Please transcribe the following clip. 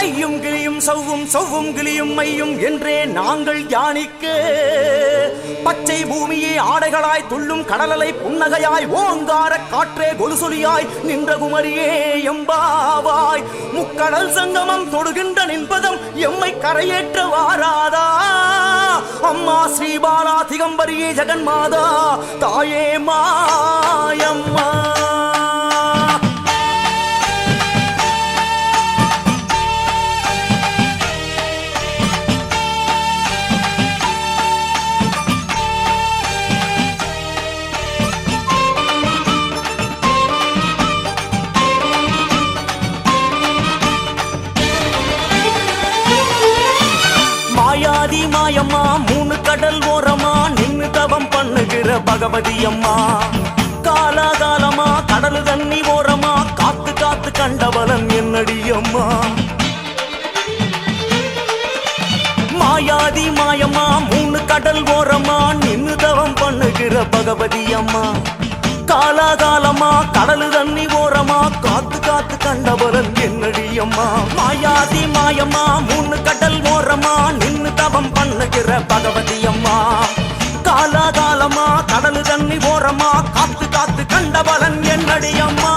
ஐயும் கிளியும் சவ்வும் சவ்வும் கிளியும் மையும் என்றே நாங்கள் தியானிக்க பச்சை பூமியே ஆடைகளாய் துள்ளும் கடலலை புன்னகையாய் ஓங்கார காற்றே கொலுசொலியாய் நின்ற குமரியே எம்பாவாய் முக்கடல் சங்கமம் தொடுகின்ற நின்பதம் எம்மை கரையேற்ற வாராதா அம்மா ஸ்ரீபாலா திகம்பரியே ஜெகன்மாதா தாயே மாயம்மா மாயாதி மாயம்மா மூணு கடல் ஓரமா நின்னு தவம் பண்ணுகிற பகவதி அம்மா காலாகாலமா கடலு தண்ணி ஓரமா காத்து காத்து கண்டவளன் என்னடி அம்மா மாயாதி மாயம்மா மூணு கடல் ஓரமா நின்னு தவம் பண்ணுகிற பகவதி அம்மா காலாகாலமா கடலு தண்ணி ஓரமா காத்து காத்து கண்டவளன் என்னடி அம்மா மாயாதி மாயம்மா மூணு கடல் ஓரமா நின்னு தவம் பண்ணுகிற பகவதி அம்மா காலாகாலமா கடலு தண்ணி ஓரமா காத்து காத்து கண்டவளன் என்னடி அம்மா